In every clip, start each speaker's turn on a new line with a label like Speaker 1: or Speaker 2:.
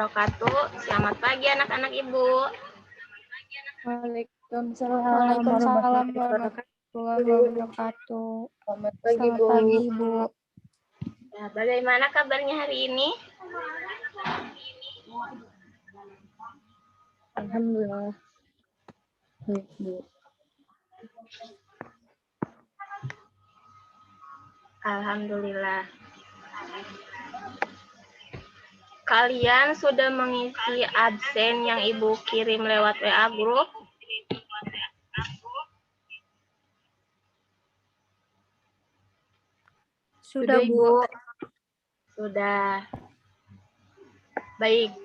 Speaker 1: wabarakatuh. Selamat pagi anak-anak Ibu.
Speaker 2: Waalaikumsalam warahmatullahi wabarakatuh.
Speaker 3: Selamat pagi,
Speaker 2: Selamat
Speaker 3: Bu.
Speaker 2: pagi, Ibu.
Speaker 1: Ya, bagaimana kabarnya hari ini?
Speaker 3: Alhamdulillah. Baik, Bu.
Speaker 1: Alhamdulillah. Kalian sudah mengisi absen yang Ibu kirim lewat WA Group?
Speaker 2: Sudah, Bu.
Speaker 1: Sudah. Baik,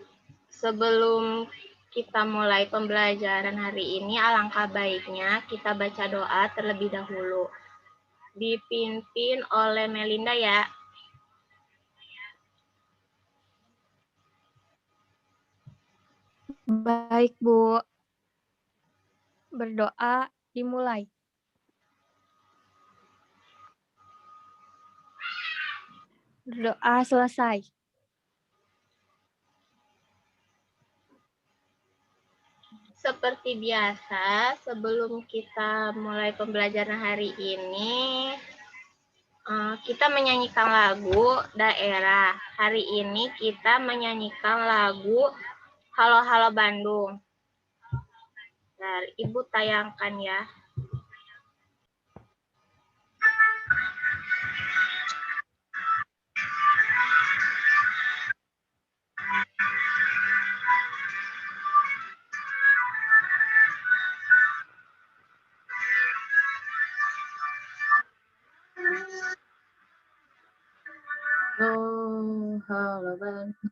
Speaker 1: sebelum kita mulai pembelajaran hari ini, alangkah baiknya kita baca doa terlebih dahulu. Dipimpin oleh Melinda ya.
Speaker 2: Baik, Bu. Berdoa dimulai. Berdoa selesai.
Speaker 1: Seperti biasa, sebelum kita mulai pembelajaran hari ini, kita menyanyikan lagu daerah. Hari ini kita menyanyikan lagu Halo Halo Bandung. Nah, Ibu tayangkan ya.
Speaker 3: Oh, halo Bandung,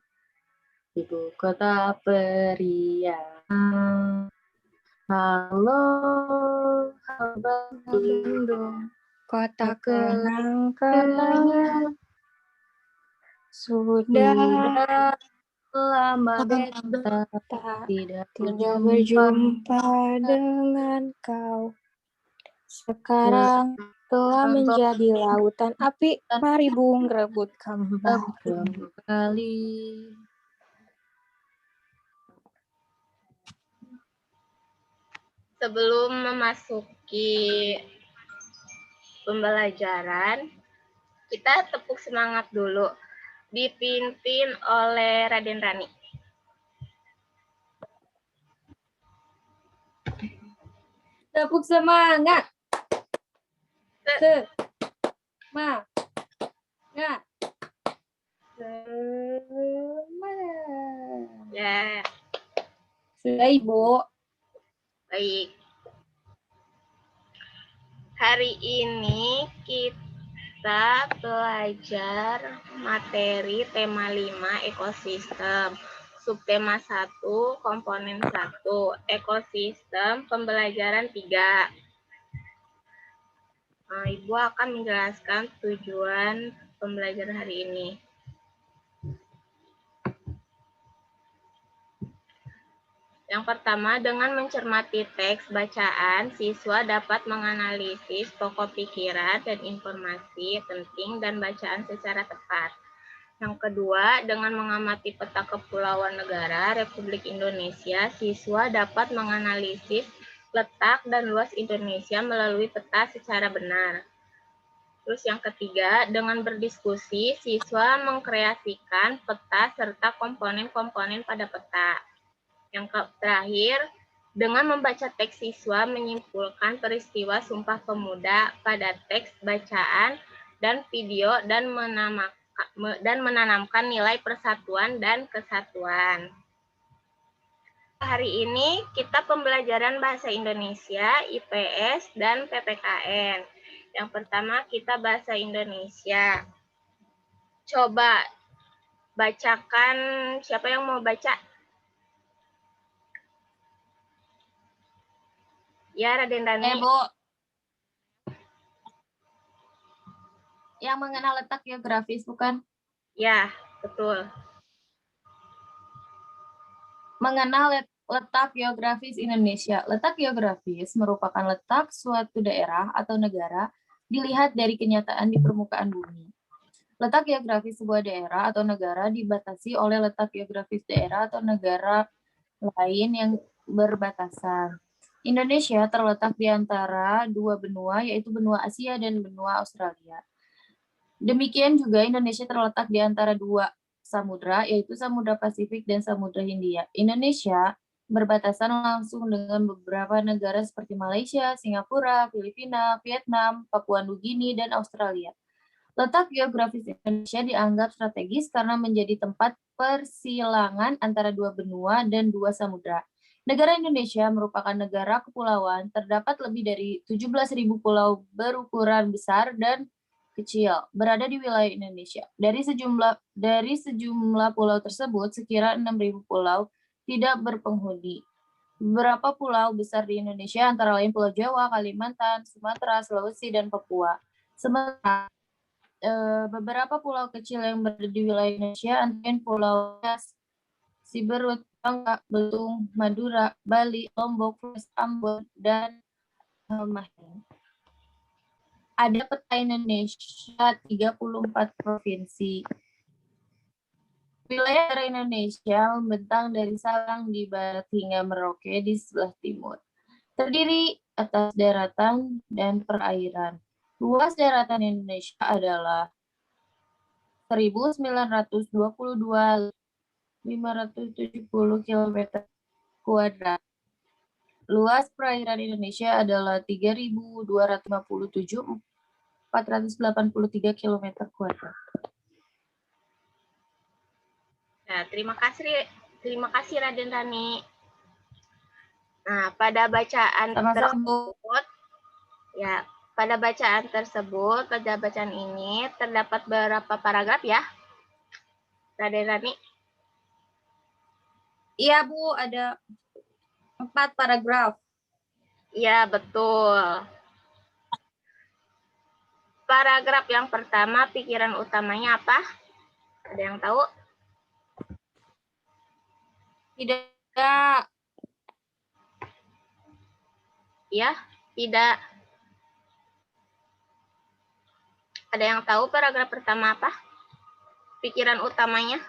Speaker 3: ibu kota periang. Halo, halo Bandung,
Speaker 2: Kota
Speaker 3: kenang-kenangan.
Speaker 2: sudah
Speaker 3: Lama beta
Speaker 2: tidak
Speaker 3: tidak
Speaker 2: berjumpa dengan kau. Sekarang telah menjadi lautan api. Mari Bung rebut
Speaker 3: kembali.
Speaker 1: Sebelum memasuki pembelajaran, kita tepuk semangat dulu. Dipimpin oleh Raden Rani.
Speaker 2: Tepuk semangat. Semangat. Semangat.
Speaker 1: Ya,
Speaker 2: Sudah, Ibu.
Speaker 1: baik. Hari ini kita belajar materi tema 5 ekosistem. Subtema 1, komponen 1, ekosistem, pembelajaran 3. Ibu akan menjelaskan tujuan pembelajaran hari ini. Yang pertama, dengan mencermati teks bacaan, siswa dapat menganalisis pokok pikiran dan informasi penting dan bacaan secara tepat. Yang kedua, dengan mengamati peta kepulauan negara Republik Indonesia, siswa dapat menganalisis letak dan luas Indonesia melalui peta secara benar. Terus yang ketiga, dengan berdiskusi, siswa mengkreasikan peta serta komponen-komponen pada peta. Yang terakhir, dengan membaca teks, siswa menyimpulkan peristiwa Sumpah Pemuda pada teks bacaan dan video dan menanamkan nilai persatuan dan kesatuan. Hari ini kita pembelajaran bahasa Indonesia, IPS, dan PPKN. Yang pertama kita bahasa Indonesia. Coba bacakan, siapa yang mau baca? Ya, Raden Rani.
Speaker 4: Bu. Yang mengenal letak geografis, bukan?
Speaker 1: Ya, betul.
Speaker 4: Mengenal letak geografis Indonesia. Letak geografis merupakan letak suatu daerah atau negara dilihat dari kenyataan di permukaan bumi. Letak geografis sebuah daerah atau negara dibatasi oleh letak geografis daerah atau negara lain yang berbatasan. Indonesia terletak di antara dua benua, yaitu benua Asia dan benua Australia. Demikian juga Indonesia terletak di antara dua samudra, yaitu Samudra Pasifik dan Samudra Hindia. Indonesia berbatasan langsung dengan beberapa negara seperti Malaysia, Singapura, Filipina, Vietnam, Papua Nugini, dan Australia. Letak geografis Indonesia dianggap strategis karena menjadi tempat persilangan antara dua benua dan dua samudra. Negara Indonesia merupakan negara kepulauan, terdapat lebih dari 17.000 pulau berukuran besar dan kecil berada di wilayah Indonesia. Dari sejumlah pulau tersebut, sekira 6.000 pulau tidak berpenghuni. Beberapa pulau besar di Indonesia antara lain Pulau Jawa, Kalimantan, Sumatera, Sulawesi, dan Papua. Sementara beberapa pulau kecil yang berada di wilayah Indonesia, antara Pulau Nias, Siberut, Bangka, Belitung, Madura, Bali, Lombok, Flores, Ambon, dan Halmahera. Ada peta Indonesia 34 provinsi. Wilayah Indonesia membentang dari Sabang di barat hingga Merauke di sebelah timur. Terdiri atas daratan dan perairan. Luas daratan Indonesia adalah 1.922.570 km². Luas perairan Indonesia adalah 3.257.483 km².
Speaker 1: Nah, terima kasih Raden Rani. Nah, pada bacaan ini terdapat beberapa paragraf ya, Raden Rani?
Speaker 4: Iya, Bu, ada 4 paragraf.
Speaker 1: Iya, betul. Paragraf yang pertama, pikiran utamanya apa? Ada yang tahu?
Speaker 4: Tidak.
Speaker 1: Ya, tidak. Ada yang tahu paragraf pertama apa? Pikiran utamanya?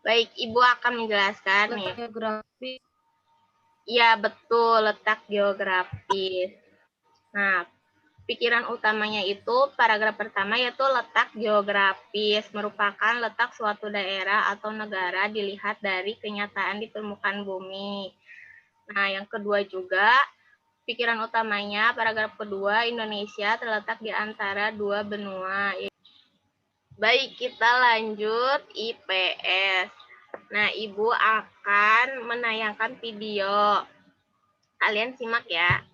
Speaker 1: Baik, Ibu akan menjelaskan nih.
Speaker 4: Geografi.
Speaker 1: Ya, betul, letak geografis. Nah, pikiran utamanya itu paragraf pertama yaitu letak geografis merupakan letak suatu daerah atau negara dilihat dari kenyataan di permukaan bumi. Nah, yang kedua juga pikiran utamanya paragraf kedua Indonesia terletak di antara dua benua. Baik, kita lanjut IPS. Nah, Ibu akan menayangkan video. Kalian simak ya.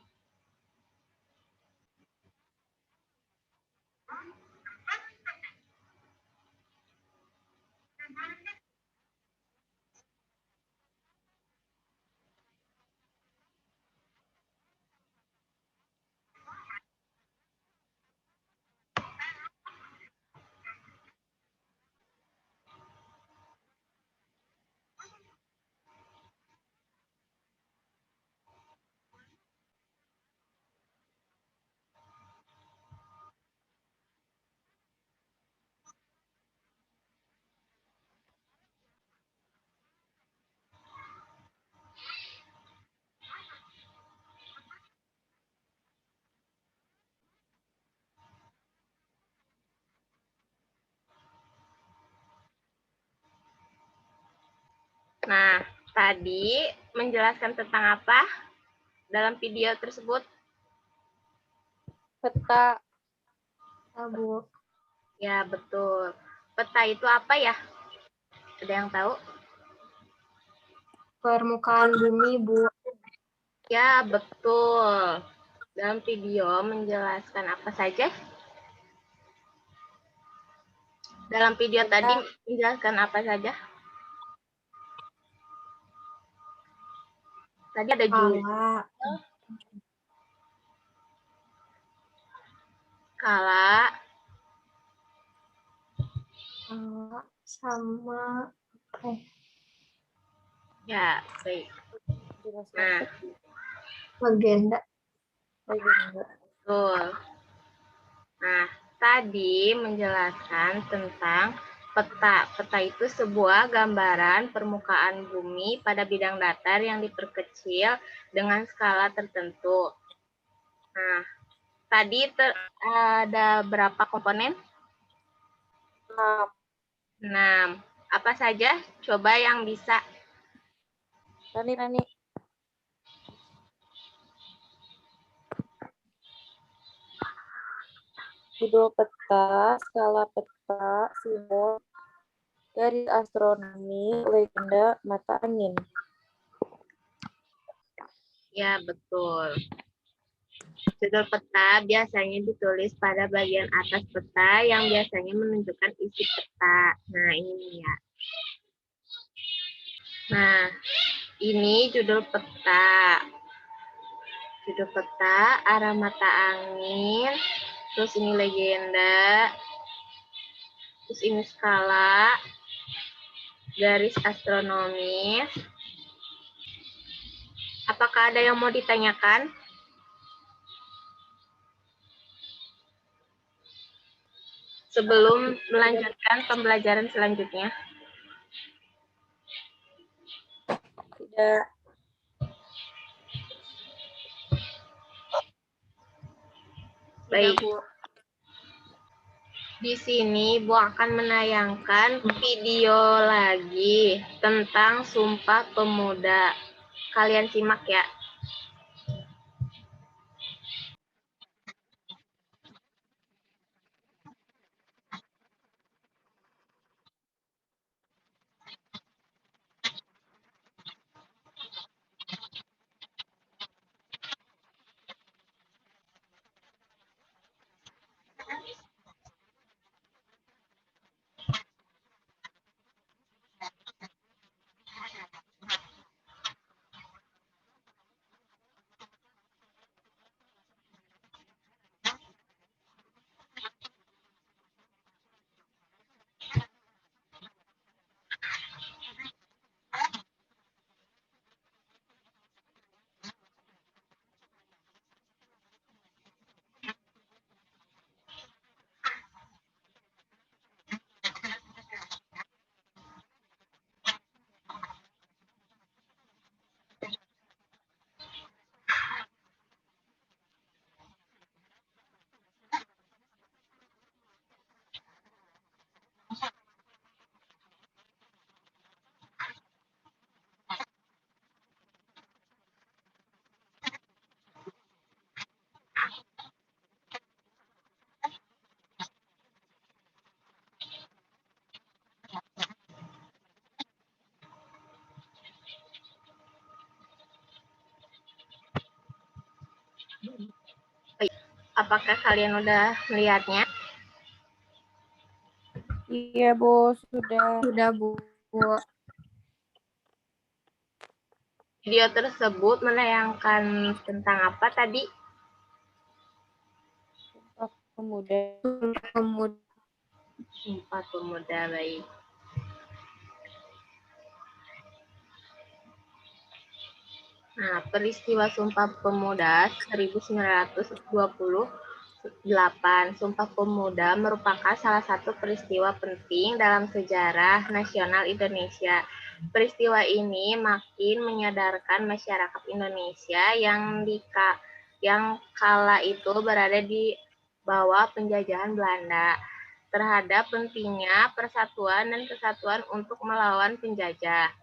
Speaker 1: Nah, tadi menjelaskan tentang apa dalam video tersebut?
Speaker 2: Peta. Bu.
Speaker 1: Ya, betul. Peta itu apa ya? Ada yang tahu?
Speaker 2: Permukaan bumi, Bu.
Speaker 1: Ya, betul. Dalam video menjelaskan apa saja? Dalam video tadi menjelaskan apa saja? Tadi ada skala
Speaker 2: sama
Speaker 1: ya, baik. Nah,
Speaker 3: Legenda.
Speaker 1: Betul. Nah, tadi menjelaskan tentang peta. Peta itu sebuah gambaran permukaan bumi pada bidang datar yang diperkecil dengan skala tertentu. Nah, tadi ada berapa komponen? 6. Apa saja? Coba yang bisa.
Speaker 2: Rani. Judul peta, skala peta, simbol, garis astronomi, legenda, mata angin.
Speaker 1: Ya, betul. Judul peta biasanya ditulis pada bagian atas peta yang biasanya menunjukkan isi peta. Nah, ini ya. Nah, ini judul peta. Judul peta, arah mata angin, terus ini legenda, terus ini skala, garis astronomis. Apakah ada yang mau ditanyakan? Sebelum melanjutkan pembelajaran selanjutnya.
Speaker 2: Tidak.
Speaker 1: Baik. Di sini Bu akan menayangkan video lagi tentang Sumpah Pemuda. Kalian simak ya. Apakah kalian udah melihatnya?
Speaker 2: Iya, Bu, sudah.
Speaker 3: Sudah, Bu.
Speaker 1: Video tersebut menayangkan tentang apa tadi?
Speaker 2: Sumpah Pemuda.
Speaker 1: Sumpah Pemuda, baik. Nah, peristiwa Sumpah Pemuda 1928. Sumpah Pemuda merupakan salah satu peristiwa penting dalam sejarah nasional Indonesia. Peristiwa ini makin menyadarkan masyarakat Indonesia yang kala itu berada di bawah penjajahan Belanda terhadap pentingnya persatuan dan kesatuan untuk melawan penjajah.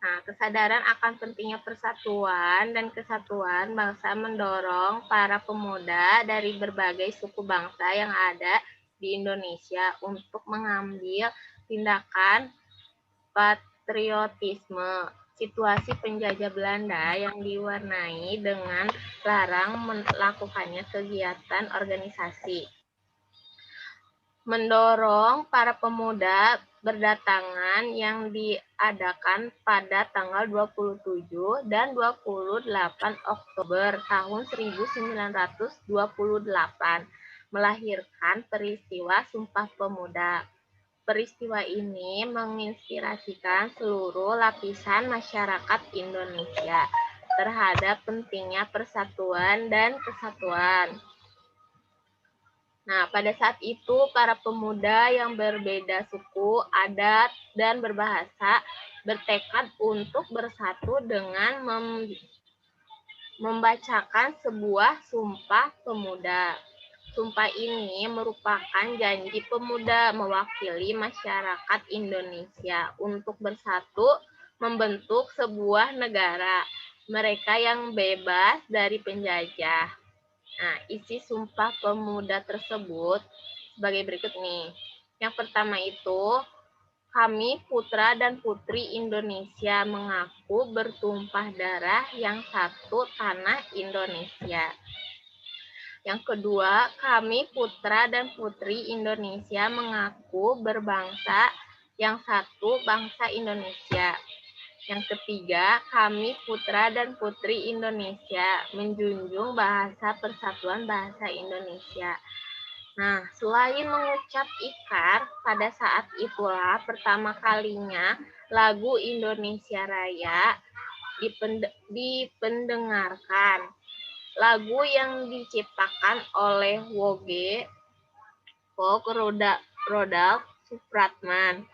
Speaker 1: Nah, kesadaran akan pentingnya persatuan dan kesatuan bangsa mendorong para pemuda dari berbagai suku bangsa yang ada di Indonesia untuk mengambil tindakan patriotisme. Situasi penjajah Belanda yang diwarnai dengan larang melakukannya kegiatan organisasi. Mendorong para pemuda berdatangan yang diadakan pada tanggal 27 dan 28 Oktober tahun 1928 melahirkan peristiwa Sumpah Pemuda. Peristiwa ini menginspirasikan seluruh lapisan masyarakat Indonesia, terhadap pentingnya persatuan dan kesatuan. Nah, pada saat itu para pemuda yang berbeda suku, adat, dan berbahasa bertekad untuk bersatu dengan membacakan sebuah sumpah pemuda. Sumpah ini merupakan janji pemuda mewakili masyarakat Indonesia untuk bersatu membentuk sebuah negara, mereka yang bebas dari penjajah. Nah, isi sumpah pemuda tersebut sebagai berikut nih. Yang pertama itu, kami putra dan putri Indonesia mengaku bertumpah darah yang satu tanah Indonesia. Yang kedua, kami putra dan putri Indonesia mengaku berbangsa yang satu bangsa Indonesia. Yang ketiga, kami putra dan putri Indonesia menjunjung bahasa persatuan bahasa Indonesia. Nah, selain mengucap ikrar, pada saat itulah pertama kalinya lagu Indonesia Raya dipendengarkan. Lagu yang diciptakan oleh Woge Rodolf Supratman,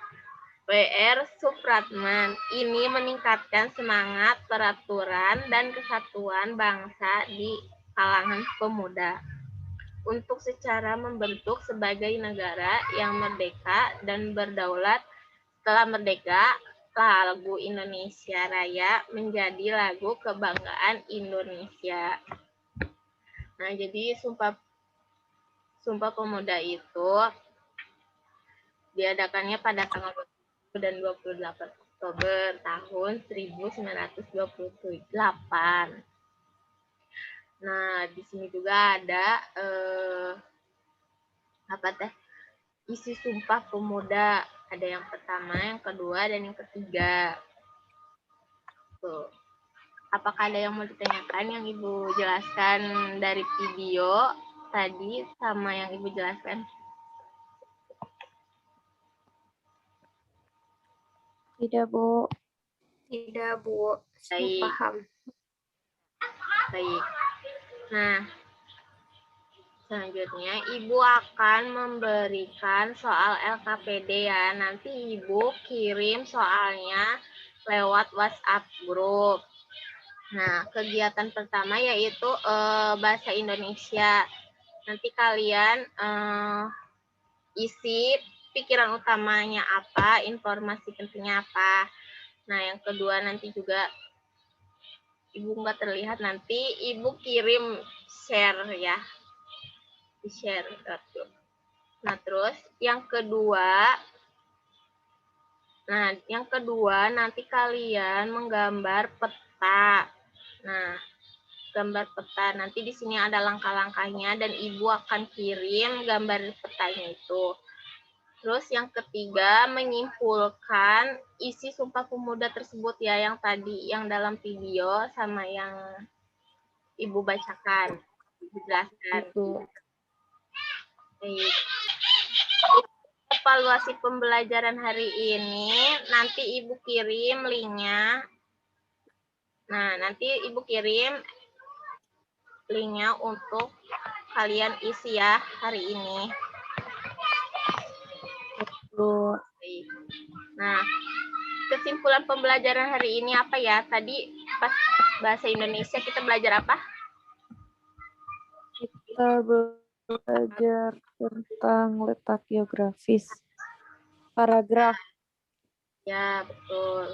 Speaker 1: W.R. Supratman, ini meningkatkan semangat peraturan dan kesatuan bangsa di kalangan pemuda untuk secara membentuk sebagai negara yang merdeka dan berdaulat. Setelah merdeka, lagu Indonesia Raya menjadi lagu kebanggaan Indonesia. Nah, jadi Sumpah Pemuda itu diadakannya pada tanggal 20 dan 28 Oktober tahun 1928. Nah, di sini juga ada isi Sumpah Pemuda. Ada yang pertama, yang kedua, dan yang ketiga. Tuh. Apakah ada yang mau ditanyakan yang Ibu jelaskan dari video tadi sama yang Ibu jelaskan?
Speaker 2: Tidak, Bu.
Speaker 5: Tidak, Bu. Saya
Speaker 1: Baik.
Speaker 5: paham.
Speaker 1: Baik. Nah, selanjutnya Ibu akan memberikan soal LKPD ya. Nanti Ibu kirim soalnya lewat WhatsApp grup. Nah, kegiatan pertama yaitu bahasa Indonesia. Nanti kalian isi pikiran utamanya apa, informasi pentingnya apa. Nah, yang kedua nanti juga Ibu nggak terlihat, nanti Ibu kirim share ya. Di-share. Nah, terus yang kedua nanti kalian menggambar peta. Nah, gambar peta. Nanti di sini ada langkah-langkahnya dan Ibu akan kirim gambar petanya itu. Terus yang ketiga, menyimpulkan isi Sumpah Pemuda tersebut ya, yang tadi, yang dalam video sama yang Ibu bacakan, Ibu jelaskan. Baik. Evaluasi pembelajaran hari ini, nanti Ibu kirim linknya. Nah, nanti Ibu kirim linknya untuk kalian isi ya hari ini. Nah, kesimpulan pembelajaran hari ini apa ya? Tadi pas bahasa Indonesia kita belajar apa?
Speaker 2: Kita belajar tentang letak geografis. Paragraf.
Speaker 1: Ya, betul.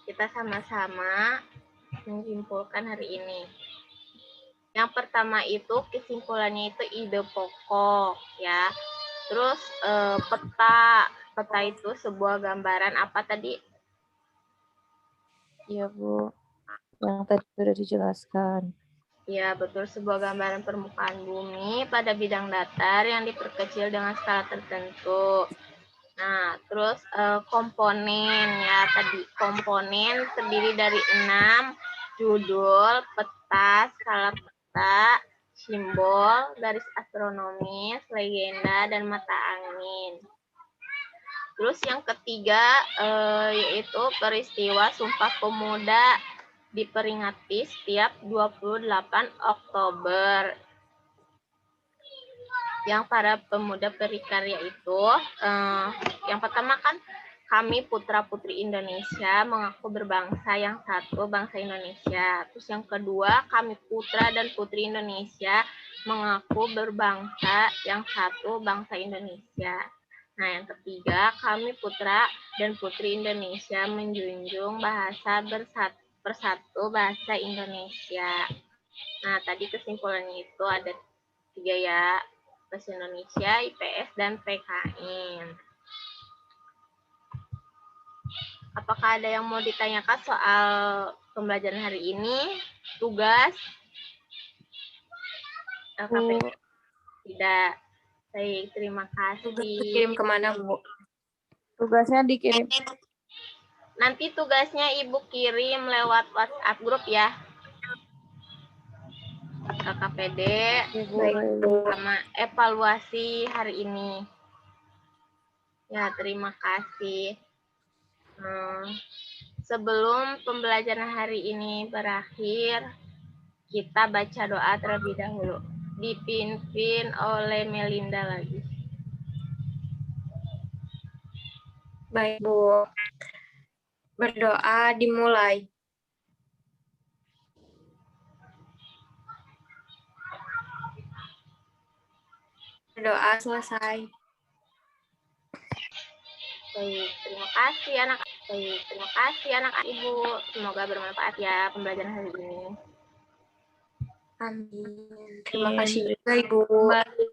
Speaker 1: Kita sama-sama menyimpulkan hari ini. Yang pertama itu kesimpulannya itu ide pokok ya. Terus peta itu sebuah gambaran apa tadi?
Speaker 2: Iya, Bu. Yang tadi sudah dijelaskan.
Speaker 1: Ya, betul, sebuah gambaran permukaan bumi pada bidang datar yang diperkecil dengan skala tertentu. Nah, terus komponen ya, tadi komponen terdiri dari 6, judul, peta, skala peta, simbol, garis astronomis, legenda, dan mata angin. Terus yang ketiga yaitu peristiwa Sumpah Pemuda diperingati setiap 28 Oktober. Yang para pemuda berikarya itu, yang pertama kan kami putra-putri Indonesia mengaku berbangsa yang satu, bangsa Indonesia. Terus yang kedua, kami putra dan putri Indonesia mengaku berbangsa yang satu, bangsa Indonesia. Nah, yang ketiga, kami putra dan putri Indonesia menjunjung bahasa bersatu bahasa Indonesia. Nah, tadi kesimpulannya itu ada 3 ya, bahasa Indonesia, IPS, dan PKN. Apakah ada yang mau ditanyakan soal pembelajaran hari ini? Tugas? LKP? Tidak. Baik, terima kasih.
Speaker 5: Kirim kemana, Bu?
Speaker 2: Tugasnya dikirim.
Speaker 1: Nanti tugasnya Ibu kirim lewat WhatsApp grup ya. LKPD sama evaluasi hari ini. Ya, terima kasih. Sebelum pembelajaran hari ini berakhir, kita baca doa terlebih dahulu. Dipimpin oleh Melinda lagi.
Speaker 5: Baik, Bu. Berdoa dimulai. Berdoa selesai.
Speaker 1: Baik, terima kasih anak Ibu. Semoga bermanfaat ya pembelajaran hari ini.
Speaker 5: Amin. Terima kasih juga, Ibu.
Speaker 4: Kembali